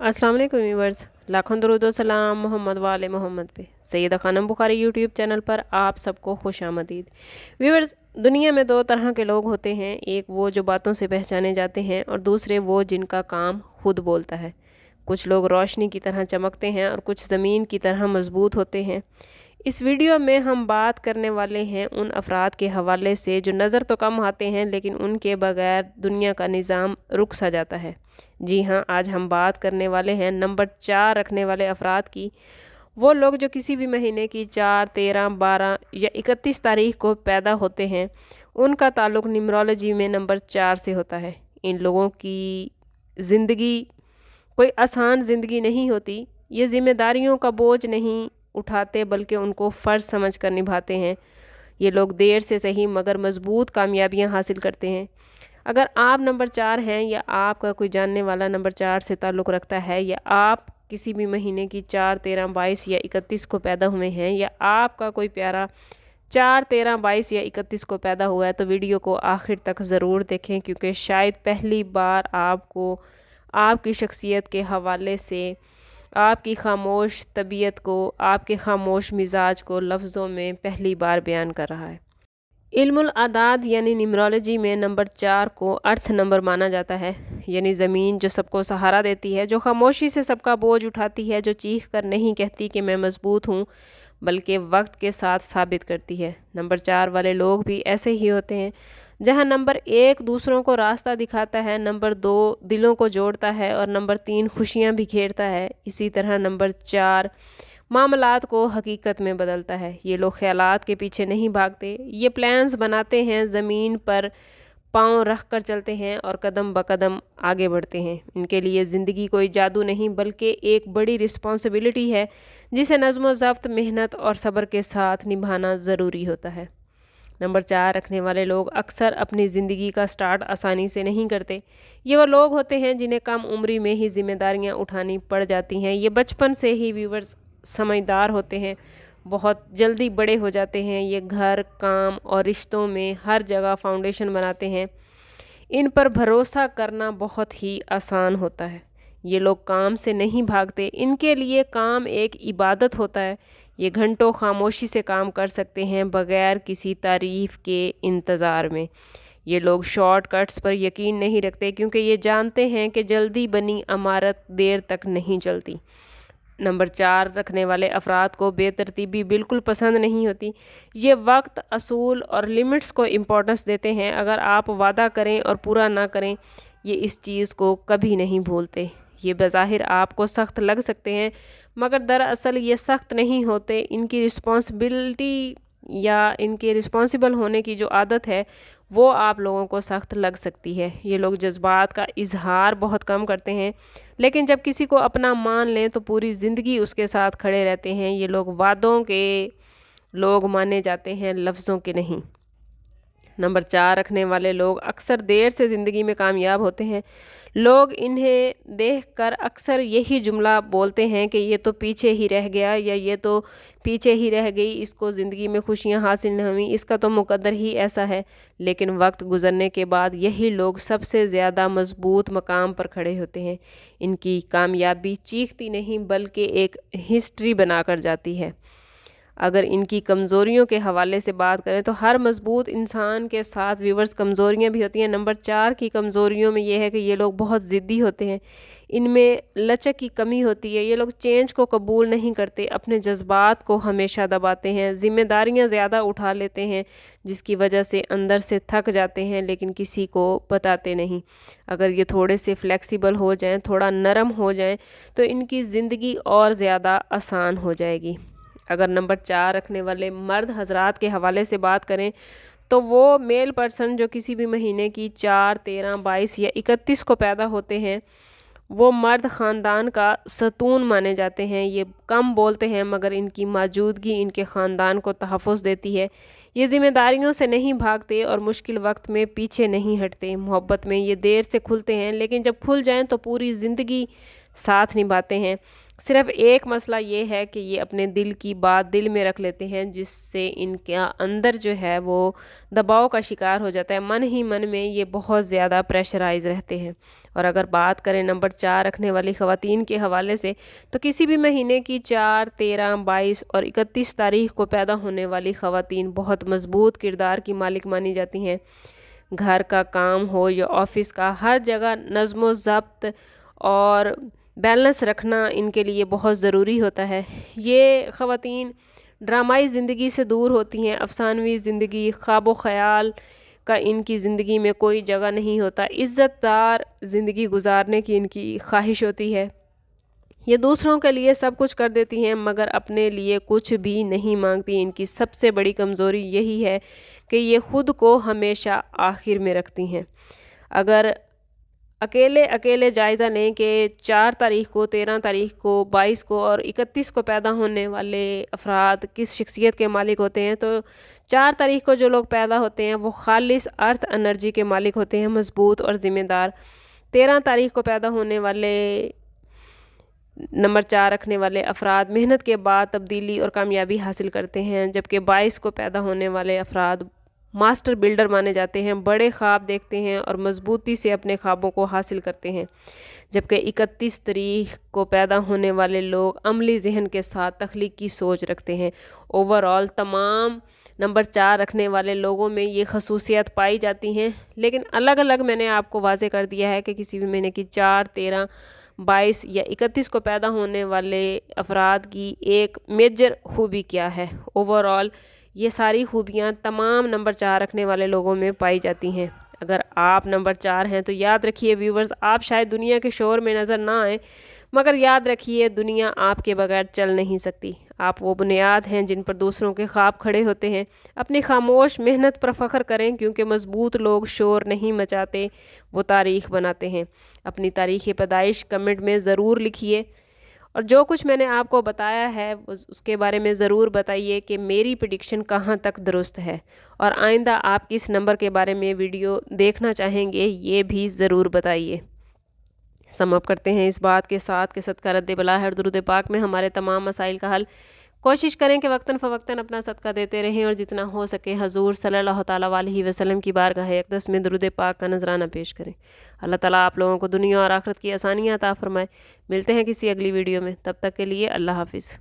अस्सलाम वालेकुम व्यूअर्स, लाखों दरूद व सलाम मोहम्मद वाले मोहम्मद पे। सैयदा खानम बुखारी यूट्यूब चैनल पर आप सबको खुश आमदीद। व्यूअर्स, दुनिया में दो तरह के लोग होते हैं, एक वो जो बातों से पहचाने जाते हैं और दूसरे वो जिनका काम खुद बोलता है। कुछ लोग रोशनी की तरह चमकते हैं और कुछ ज़मीन की तरह मजबूत होते हैं। इस वीडियो में हम बात करने वाले हैं उन अफराद के हवाले से जो नज़र तो कम आते हैं लेकिन उनके बगैर दुनिया का निज़ाम रुक सा जाता है। जी हाँ, आज हम बात करने वाले हैं नंबर 4 रखने वाले अफराद की। वो लोग जो किसी भी महीने की 4, 13, 12 या 31 तारीख को पैदा होते हैं, उनका ताल्लुक़ न्यूमरोलॉजी में नंबर 4 से होता है। इन लोगों की ज़िंदगी कोई आसान ज़िंदगी नहीं होती। ये ज़िम्मेदारियों का बोझ नहीं उठाते बल्कि उनको फ़र्ज़ समझ कर निभाते हैं। ये लोग देर से सही मगर मज़बूत कामयाबियाँ हासिल करते हैं। अगर आप नंबर 4 हैं या आपका कोई जानने वाला नंबर 4 से ताल्लुक़ रखता है या आप किसी भी महीने की 4, 13, 22 या 31 को पैदा हुए हैं या आपका कोई प्यारा 4, 13, 22 या 31 को पैदा हुआ है तो वीडियो को आखिर तक ज़रूर देखें, क्योंकि शायद पहली बार आपको आपकी शख्सियत के हवाले से आपकी खामोश तबीयत को, आपके खामोश मिजाज को लफ्ज़ों में पहली बार बयान कर रहा है। इल्मुल आदाद यानी न्यूमरोलॉजी में नंबर 4 को अर्थ नंबर माना जाता है, यानी ज़मीन जो सबको सहारा देती है, जो खामोशी से सबका बोझ उठाती है, जो चीख कर नहीं कहती कि मैं मजबूत हूँ बल्कि वक्त के साथ साबित करती है। नंबर 4 वाले लोग भी ऐसे ही होते हैं। जहाँ नंबर 1 दूसरों को रास्ता दिखाता है, नंबर 2 दिलों को जोड़ता है और नंबर 3 खुशियाँ बिखेरता है, इसी तरह नंबर 4 मामलात को हकीकत में बदलता है। ये लोग ख्यालात के पीछे नहीं भागते, ये प्लान्स बनाते हैं, ज़मीन पर पाँव रख कर चलते हैं और कदम ब कदम आगे बढ़ते हैं। इनके लिए ज़िंदगी कोई जादू नहीं बल्कि एक बड़ी रिस्पॉन्सिबिलिटी है, जिसे नज़्म व ज़ब्त, मेहनत और सब्र के साथ निभाना ज़रूरी होता है। नंबर 4 रखने वाले लोग अक्सर अपनी ज़िंदगी का स्टार्ट आसानी से नहीं करते। ये वो लोग होते हैं जिन्हें कम उम्री में ही जिम्मेदारियां उठानी पड़ जाती हैं। ये बचपन से ही व्यूवर्स समझदार होते हैं, बहुत जल्दी बड़े हो जाते हैं। ये घर, काम और रिश्तों में हर जगह फाउंडेशन बनाते हैं। इन पर भरोसा करना बहुत ही आसान होता है। ये लोग काम से नहीं भागते, इनके लिए काम एक इबादत होता है। ये घंटों खामोशी से काम कर सकते हैं बगैर किसी तारीफ़ के इंतज़ार में। ये लोग शॉर्टकट्स पर यकीन नहीं रखते, क्योंकि ये जानते हैं कि जल्दी बनी इमारत देर तक नहीं चलती। नंबर 4 रखने वाले अफराद को बेतरतीबी बिल्कुल पसंद नहीं होती। ये वक्त, असूल और लिमिट्स को इम्पोर्टेंस देते हैं। अगर आप वादा करें और पूरा ना करें, ये इस चीज़ को कभी नहीं भूलते। ये बज़ाहिर आपको सख्त लग सकते हैं मगर दरअसल ये सख्त नहीं होते। इनकी रिस्पॉन्सिबिलिटी या इनके रिस्पॉन्सिबल होने की जो आदत है वो आप लोगों को सख्त लग सकती है। ये लोग जज्बात का इजहार बहुत कम करते हैं, लेकिन जब किसी को अपना मान लें तो पूरी ज़िंदगी उसके साथ खड़े रहते हैं। ये लोग वादों के लोग माने जाते हैं, लफ्ज़ों के नहीं। नंबर 4 रखने वाले लोग अक्सर देर से ज़िंदगी में कामयाब होते हैं। लोग इन्हें देखकर अक्सर यही जुमला बोलते हैं कि ये तो पीछे ही रह गया या ये तो पीछे ही रह गई, इसको ज़िंदगी में खुशियां हासिल न हुई, इसका तो मुकद्दर ही ऐसा है। लेकिन वक्त गुजरने के बाद यही लोग सबसे ज़्यादा मजबूत मकाम पर खड़े होते हैं। इनकी कामयाबी चीखती नहीं बल्कि एक हिस्ट्री बनाकर जाती है। अगर इनकी कमज़ोरियों के हवाले से बात करें तो हर मजबूत इंसान के साथ व्यूवर्स कमज़ोरियाँ भी होती हैं। नंबर 4 की कमज़ोरियों में ये है कि ये लोग बहुत ज़िद्दी होते हैं, इनमें लचक की कमी होती है। ये लोग चेंज को कबूल नहीं करते, अपने जज्बात को हमेशा दबाते हैं, ज़िम्मेदारियाँ ज़्यादा उठा लेते हैं जिसकी वजह से अंदर से थक जाते हैं लेकिन किसी को बताते नहीं। अगर ये थोड़े से फ्लेक्सिबल हो जाएं, थोड़ा नरम हो जाएं तो इनकी ज़िंदगी और ज़्यादा आसान हो जाएगी। अगर नंबर 4 रखने वाले मर्द हजरात के हवाले से बात करें तो वो मेल पर्सन जो किसी भी महीने की 4, 13, 22 या 31 को पैदा होते हैं, वो मर्द ख़ानदान का सतून माने जाते हैं। ये कम बोलते हैं मगर इनकी मौजूदगी इनके ख़ानदान को तहफ़्फ़ुज़ देती है। ये ज़िम्मेदारियों से नहीं भागते और मुश्किल वक्त में पीछे नहीं हटते। मोहब्बत में ये देर से खुलते हैं लेकिन जब खुल जाएं तो पूरी ज़िंदगी ساتھ نبھاتے ہیں۔ صرف ایک مسئلہ یہ ہے کہ یہ اپنے دل کی بات دل میں رکھ لیتے ہیں، جس سے ان کے اندر جو ہے وہ دباؤ کا شکار ہو جاتا ہے۔ من ہی من میں یہ بہت زیادہ پریشرائز رہتے ہیں۔ اور اگر بات کریں نمبر 4 رکھنے والی خواتین کے حوالے سے، تو کسی بھی مہینے کی 4، 13، 22 اور 31 تاریخ کو پیدا ہونے والی خواتین بہت مضبوط کردار کی مالک مانی جاتی ہیں۔ گھر کا کام ہو یا آفس کا، ہر جگہ نظم و ضبط اور بیلنس رکھنا ان کے لیے بہت ضروری ہوتا ہے۔ یہ خواتین ڈرامائی زندگی سے دور ہوتی ہیں۔ افسانوی زندگی، خواب و خیال کا ان کی زندگی میں کوئی جگہ نہیں ہوتا۔ عزت دار زندگی گزارنے کی ان کی خواہش ہوتی ہے۔ یہ دوسروں کے لیے سب کچھ کر دیتی ہیں مگر اپنے لیے کچھ بھی نہیں مانگتی۔ ان کی سب سے بڑی کمزوری یہی ہے کہ یہ خود کو ہمیشہ آخر میں رکھتی ہیں۔ اگر اکیلے جائزہ لیں کہ 4 تاریخ کو، 13 تاریخ کو، 22 کو اور 31 کو پیدا ہونے والے افراد کس شخصیت کے مالک ہوتے ہیں، تو 4 تاریخ کو جو لوگ پیدا ہوتے ہیں وہ خالص ارتھ انرجی کے مالک ہوتے ہیں، مضبوط اور ذمہ دار۔ 13 تاریخ کو پیدا ہونے والے نمبر 4 رکھنے والے افراد محنت کے بعد تبدیلی اور کامیابی حاصل کرتے ہیں، جبکہ 22 کو پیدا ہونے والے افراد ماسٹر بلڈر مانے جاتے ہیں، بڑے خواب دیکھتے ہیں اور مضبوطی سے اپنے خوابوں کو حاصل کرتے ہیں، جبکہ 31 تاریخ کو پیدا ہونے والے لوگ عملی ذہن کے ساتھ تخلیقی سوچ رکھتے ہیں۔ اوورآل تمام نمبر 4 رکھنے والے لوگوں میں یہ خصوصیت پائی جاتی ہیں، لیکن الگ الگ میں نے آپ کو واضح کر دیا ہے کہ کسی بھی مہینے کی 4، 13، 22 یا 31 کو پیدا ہونے والے افراد کی ایک میجر خوبی کیا ہے۔ اوورآل یہ ساری خوبیاں تمام نمبر 4 رکھنے والے لوگوں میں پائی جاتی ہیں۔ اگر آپ نمبر 4 ہیں تو یاد رکھیے ویورز، آپ شاید دنیا کے شور میں نظر نہ آئیں، مگر یاد رکھیے دنیا آپ کے بغیر چل نہیں سکتی۔ آپ وہ بنیاد ہیں جن پر دوسروں کے خواب کھڑے ہوتے ہیں۔ اپنی خاموش محنت پر فخر کریں، کیونکہ مضبوط لوگ شور نہیں مچاتے، وہ تاریخ بناتے ہیں۔ اپنی تاریخ پیدائش کمنٹ میں ضرور لکھیے، اور جو کچھ میں نے آپ کو بتایا ہے اس کے بارے میں ضرور بتائیے کہ میری پریڈکشن کہاں تک درست ہے، اور آئندہ آپ کس نمبر کے بارے میں ویڈیو دیکھنا چاہیں گے یہ بھی ضرور بتائیے۔ سم اپ کرتے ہیں اس بات کے ساتھ کہ صدقہ رد بلا ہے درود پاک میں ہمارے تمام مسائل کا حل۔ کوشش کریں کہ وقتاً فوقتاً اپنا صدقہ دیتے رہیں، اور جتنا ہو سکے حضور صلی اللہ تعالیٰ علیہ وسلم کی بارگاہ اقدس میں درود پاک کا نذرانہ پیش کریں۔ اللہ تعالیٰ آپ لوگوں کو دنیا اور آخرت کی آسانیاں عطا فرمائے۔ ملتے ہیں کسی اگلی ویڈیو میں، تب تک کے لیے اللہ حافظ۔